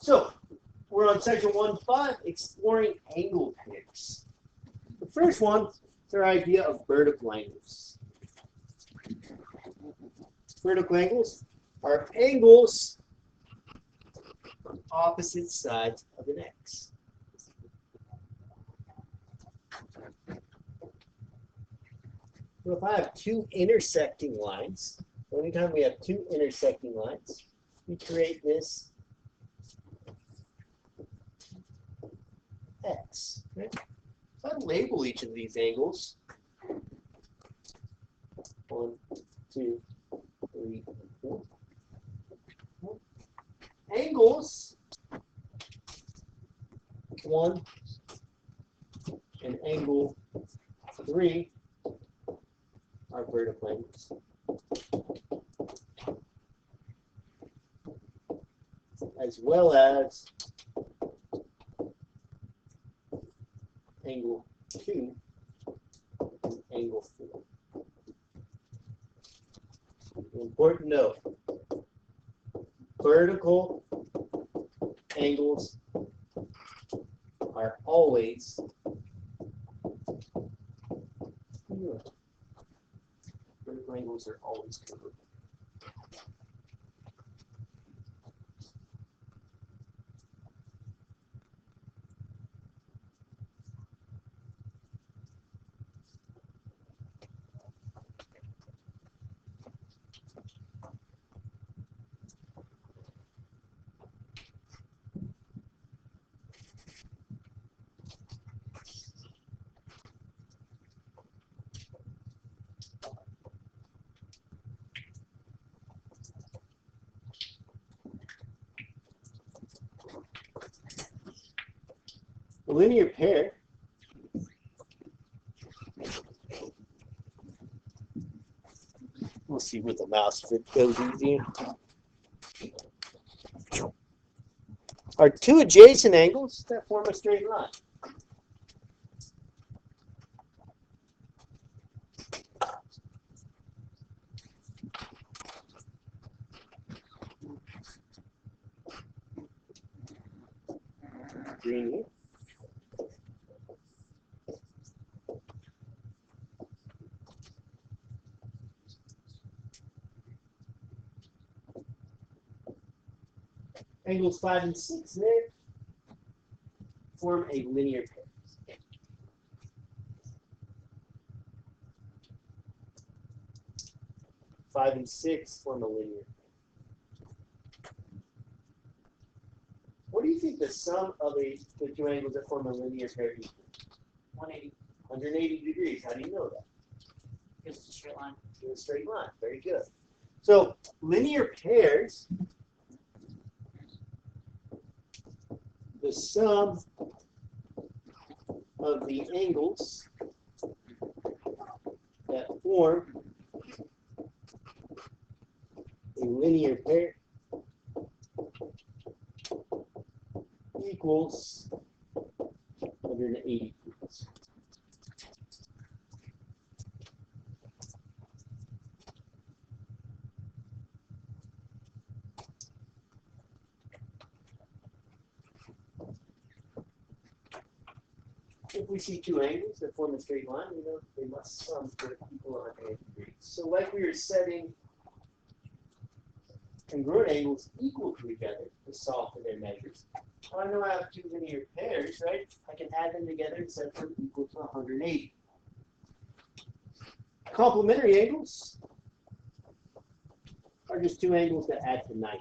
So, we're on section 1.5, exploring angle pairs. The first one is our idea of vertical angles. Vertical angles are angles on opposite sides of an X. So if I have two intersecting lines, anytime we have two intersecting lines, we create this X. Right? So I label each of these angles. 1, 2, 3, 4. Angles 1 and angle 3 are vertical angles. As well as angle 2 and angle 4. Important note, vertical angles are always vertical angles are always curved. A linear pair we'll see with the mouse if it goes easier. Are two adjacent angles that form a straight line. Green here. Angles 5 and 6 there form a linear pair. 5 and 6 form a linear pair. What do you think the sum of the two angles that form a linear pair equals? 180. 180 degrees. How do you know that? Because it's a straight line. It's a straight line. Very good. So linear pairs, the sum of the angles that form a linear pair equals 180 degrees. If we see two angles that form a straight line, we know they must sum to equal 180 degrees. So like we were setting congruent angles equal to each other to solve for their measures, I know I have two linear pairs, right? I can add them together and set them equal to 180. Complementary angles are just two angles that add to 90.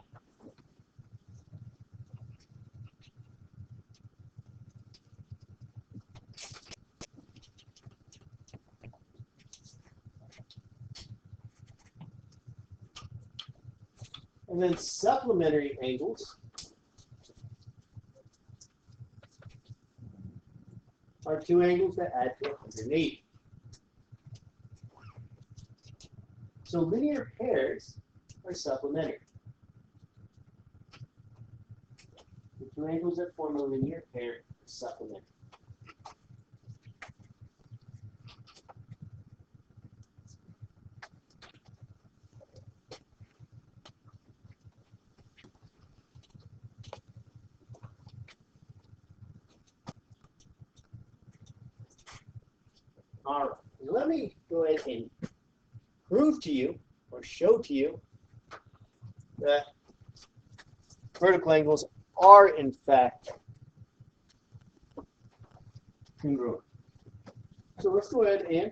And then supplementary angles are two angles that add to 180. So linear pairs are supplementary. The two angles that form a linear pair are supplementary. All right, let me go ahead and prove to you or show to you that vertical angles are in fact congruent. So let's go ahead and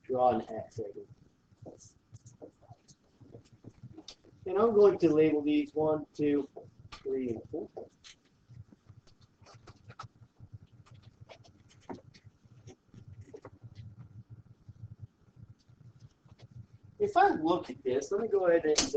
draw an X right here. And I'm going to label these 1, 2, 3, and 4. If I look at this, let me go ahead and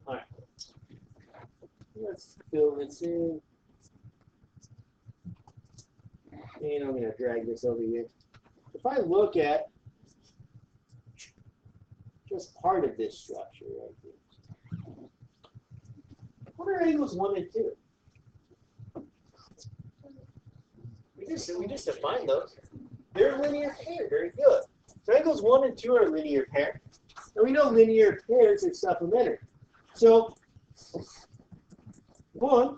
all right. Let's fill this in. And I'm going to drag this over here. If I look at just part of this structure right here, what are angles 1 and 2? We just defined those. They're a linear pair. Very good. So angles 1 and 2 are a linear pair. And we know linear pairs are supplementary. So 1,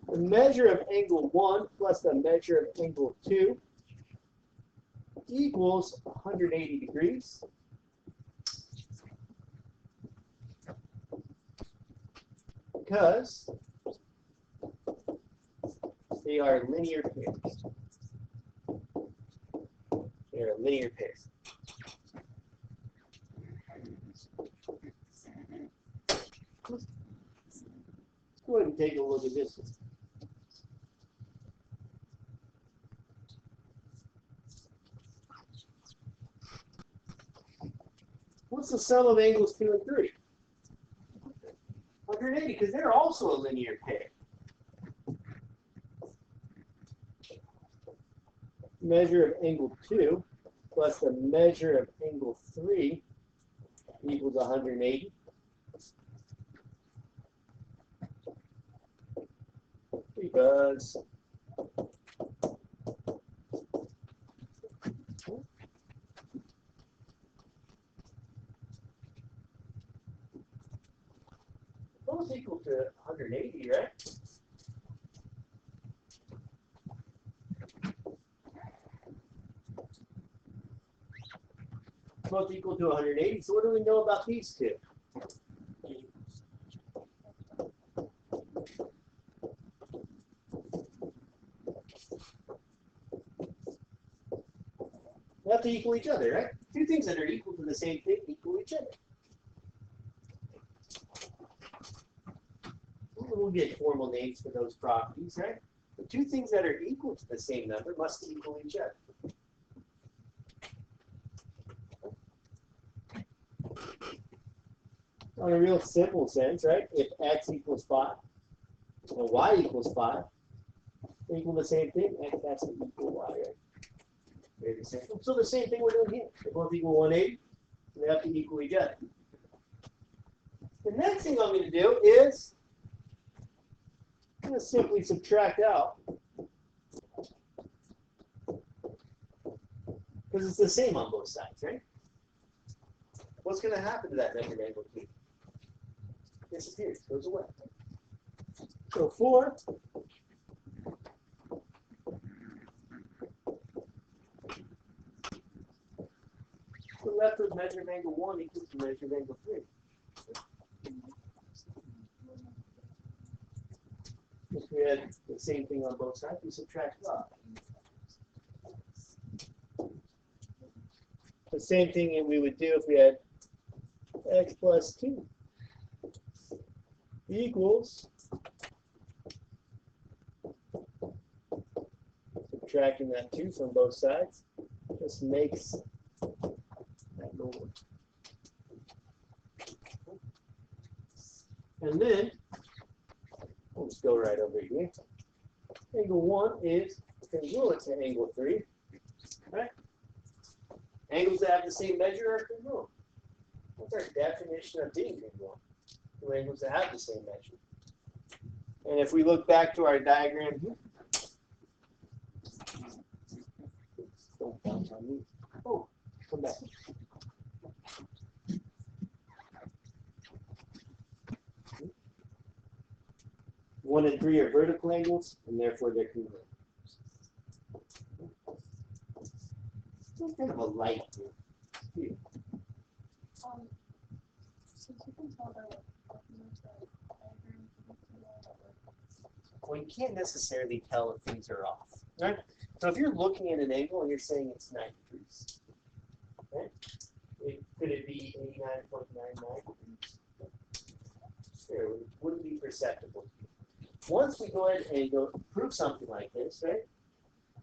the measure of angle 1 plus the measure of angle 2 equals 180 degrees. Because they are linear pairs. They are linear pairs. Let's go ahead and take a look at this one. What's the sum of angles 2 and 3? 180, because they're also a linear pair. Measure of angle 2 plus the measure of angle 3 equals 180. Because both equal to 180, right? Both equal to 180. So what do we know about these two? They have to equal each other, right? Two things that are equal to the same thing equal each other. We'll get formal names for those properties, right? The two things that are equal to the same number must equal each other. On a real simple sense, right? If x equals 5 and y equals 5, they equal the same thing. X has to equal y, right? Very simple. So the same thing we're doing here. They both equal 180. They have to equal each other. The next thing I'm going to do is I'm going to simply subtract out, because it's the same on both sides, right? What's going to happen to that measured angle 2? Disappears, goes away. So 4 the left of measure of angle 1 equals the measure of angle 3. If we had the same thing on both sides, we subtract 5. The same thing that we would do if we had x plus 2 equals, subtracting that 2 from both sides just makes that go away. And then we'll just go right over here. Angle 1 is congruent to angle 3. Right? Angles that have the same measure are congruent. What's our definition of being congruent? Two angles that have the same measure. And if we look back to our diagram here, don't bounce on me. Oh, come back. 1 and 3 are vertical angles, and therefore they're congruent. It's kind of a light here. Since you can tell by looking at the diagram, you can tell Well, you can't necessarily tell if things are off, right? So if you're looking at an angle and you're saying it's 90 degrees, right? Could it be 89.99 degrees? Sure, it wouldn't be perceptible. Once we go ahead and go prove something like this, right?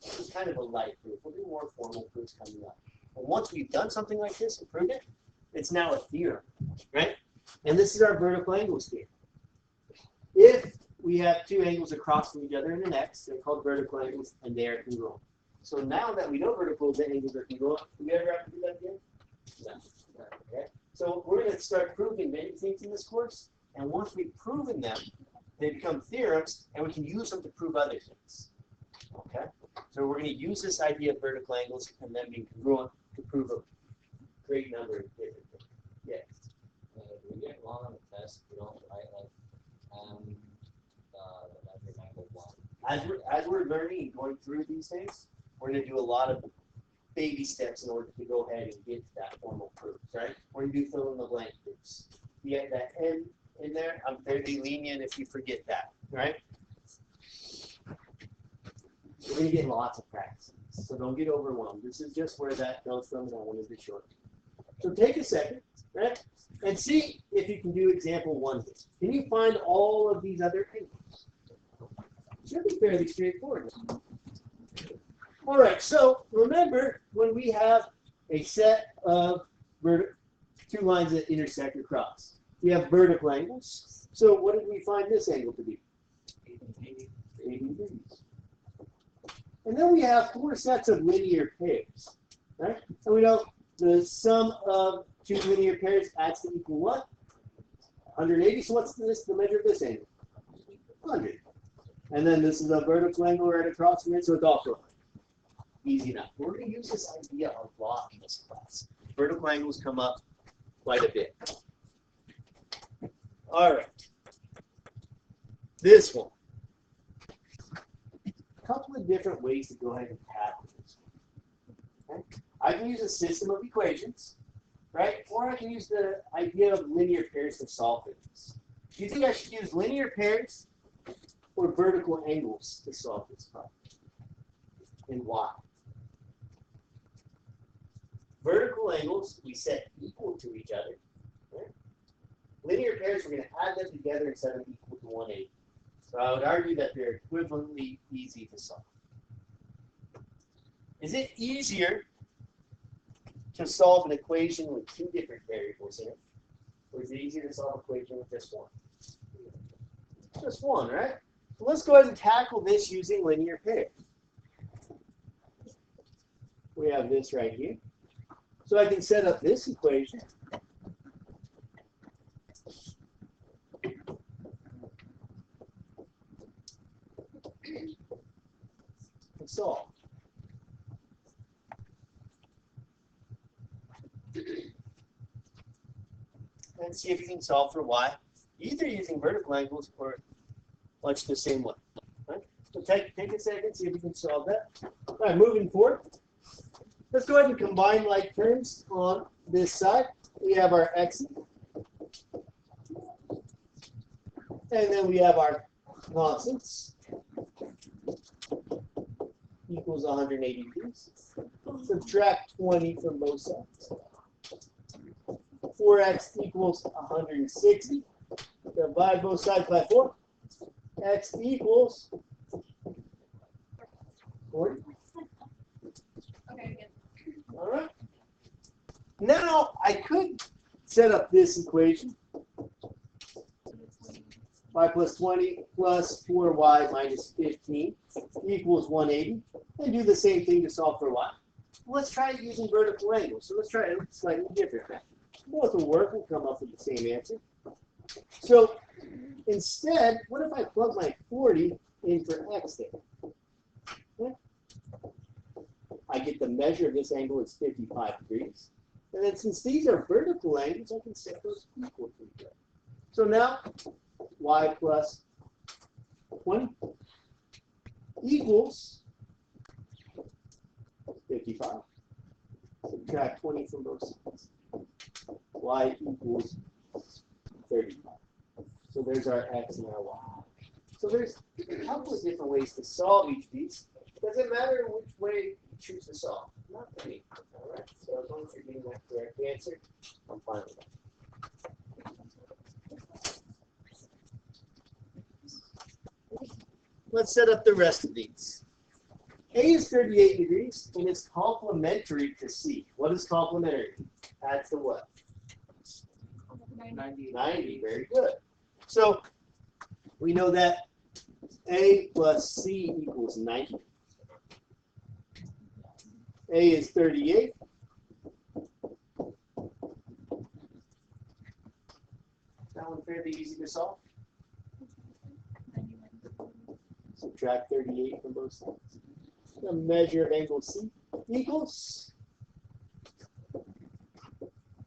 It's kind of a light proof. We'll do more formal proofs coming up. But once we've done something like this and proved it, it's now a theorem, right? And this is our vertical angles theorem. If we have two angles across from each other in an X, they're called vertical angles, and they are congruent. So now that we know vertical angles are congruent, do we ever have to do that again? No. Okay. So we're going to start proving many things in this course, and once we've proven them, they become theorems, and we can use them to prove other things. Okay? So we're going to use this idea of vertical angles and then being congruent to prove a great number of different things. Yeah. If we get wrong on the test, we don't write like the measured angle 1. As we're learning and going through these things, we're going to do a lot of baby steps in order to go ahead and get to that formal proof, right? We're going to do fill in the blank proofs. You get that N in there, I'm fairly lenient if you forget that, right? We're going to get lots of practice, so don't get overwhelmed. This is just where that comes from, and I wanted to show it. So take a second, right, and see if you can do example 1 here. Can you find all of these other angles? It should be fairly straightforward. All right, so remember when we have a set of two lines that intersect across. We have vertical angles. So what did we find this angle to be? 80 degrees. And then we have 4 sets of linear pairs, right? And we know the sum of 2 linear pairs adds to equal what? 180. So what's this, the measure of this angle? 100. And then this is a vertical angle right across from it, so it's also 100. Easy enough. We're going to use this idea a lot in this class. Vertical angles come up quite a bit. All right. This one. A couple of different ways to go ahead and tackle this. Okay? I can use a system of equations, right? Or I can use the idea of linear pairs to solve this. Do you think I should use linear pairs or vertical angles to solve this problem? And why? Vertical angles we set equal to each other. Right? Linear pairs, we're going to add them together and set them equal to 180. So I would argue that they're equivalently easy to solve. Is it easier to solve an equation with 2 different variables in it? Or is it easier to solve an equation with just 1? Just 1, right? So let's go ahead and tackle this using linear pairs. We have this right here. So I can set up this equation. And solve. And see if you can solve for y, either using vertical angles or much the same way. Right? So take a second, see if we can solve that. All right, moving forward. Let's go ahead and combine like terms on this side. We have our x, and then we have our constants equals 180 degrees. Subtract 20 from both sides. 4x equals 160. Divide both sides by 4. X equals 40. Okay, good. All right. Now I could set up this equation. 5 plus 20 plus 4y minus 15 equals 180. And do the same thing to solve for y. Let's try it using vertical angles. So let's try it slightly different. Both will work. We'll come up with the same answer. So instead, what if I plug my 40 in for x there? Yeah. I get the measure of this angle is 55 degrees. And then since these are vertical angles, I can set those equal to each other. So now, y plus 20 equals 55. Subtract 20 from both sides. Y equals 35. So there's our x and our y. So there's a couple of different ways to solve each of these. Does it matter which way you choose to solve? Not for me. All right. So as long as you're getting that correct answer, I'm fine with that. Let's set up the rest of these. A is 38 degrees, and it's complementary to C. What is complementary? Adds to what? 90. 90. Very good. So we know that A plus C equals 90. A is 38. That one fairly easy to solve. Subtract 38 from both sides. The measure of angle C equals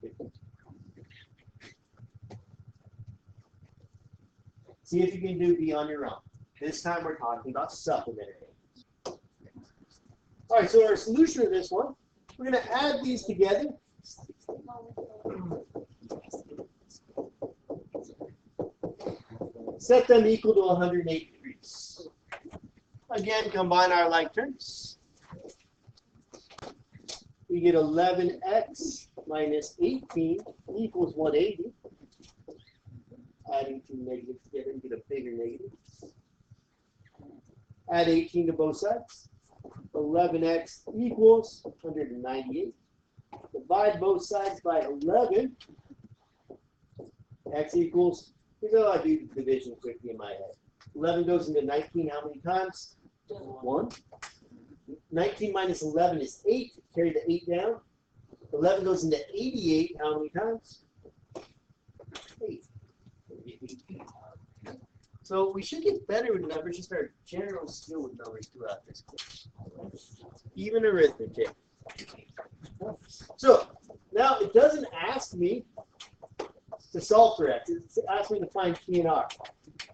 50. See if you can do B on your own. This time we're talking about supplementary. All right, so our solution to this one, we're going to add these together. Set them equal to 180 degrees. Again, combine our like terms. We get 11x minus 18 equals 180. Adding two negatives together, you get a bigger negative. Add 18 to both sides. 11x equals 198. Divide both sides by 11. X equals, here's how I do division quickly in my head. 11 goes into 19 how many times? 1. 19 minus 11 is 8. Carry the 8 down. 11 goes into 88 how many times? 8. So we should get better with numbers, just our general skill with numbers throughout this course. Even arithmetic. So now it doesn't ask me to solve for x. It asks me to find T and R.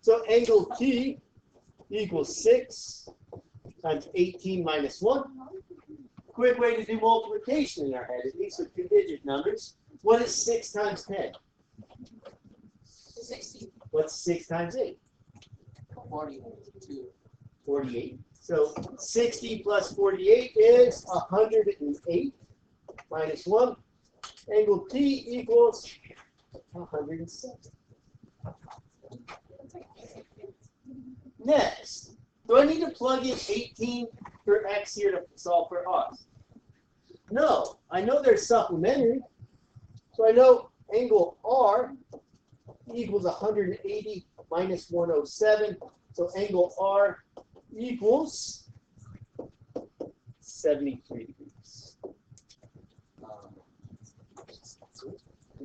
So angle T equals 6 times 18 minus 1. Quick way to do multiplication in our head, at least with two-digit numbers. What is 6 times 10? 60. What's 6 times 8? 42. 48. So 60 plus 48 is 108 minus 1. Angle T equals 107. Next, do I need to plug in 18 for x here to solve for r? No, I know they're supplementary. So I know angle R equals 180 minus 107. So angle R equals 73 degrees.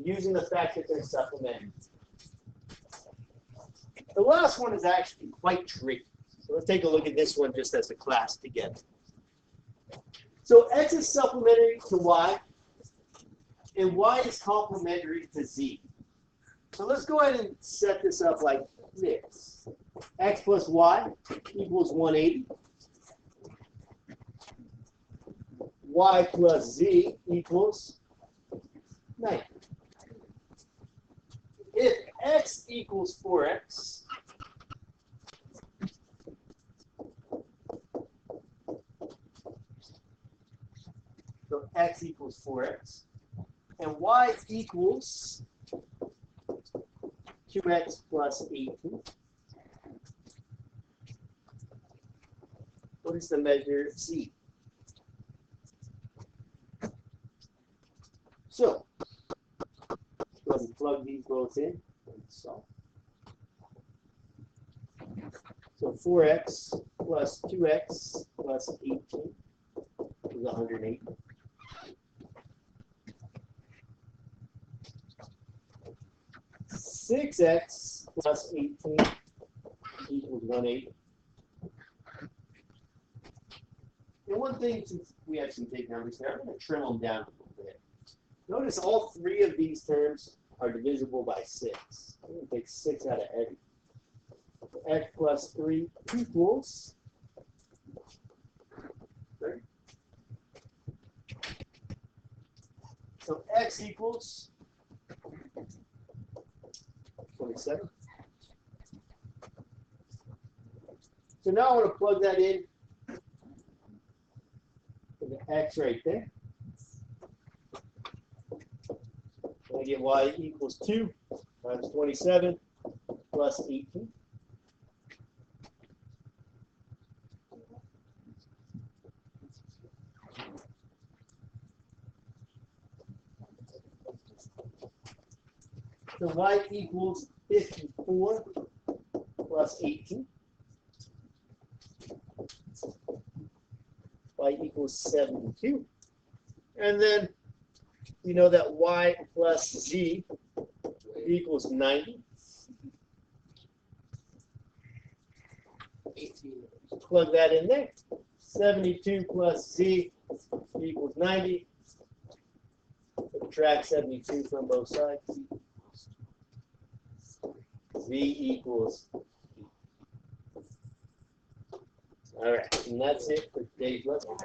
Using the fact that they're supplementary. The last one is actually quite tricky. So let's take a look at this one just as a class together. So x is supplementary to y, and y is complementary to z. So let's go ahead and set this up like this. X plus y equals 180. Y plus z equals 90. If x equals 4x, so x equals 4x, and y equals 2x plus 18. What is the measure of z? So, go ahead and plug these both in and solve. So 4x plus 2x plus 18 is 108. 6x plus 18 equals 180. And one thing, since we have some big numbers here, I'm going to trim them down a little bit. Notice all three of these terms are divisible by 6. I'm going to take 6 out of every. X plus 3 equals 30. So x equals 27. So now I want to plug that in for the x right there. And I get y equals 2 times 27 plus 18. So y equals 54 plus 18. Y equals 72. And then we know that y plus z equals 90. 18. Plug that in there. 72 plus z equals 90. Subtract 72 from both sides. Z equals. All right, and that's it for today's lesson.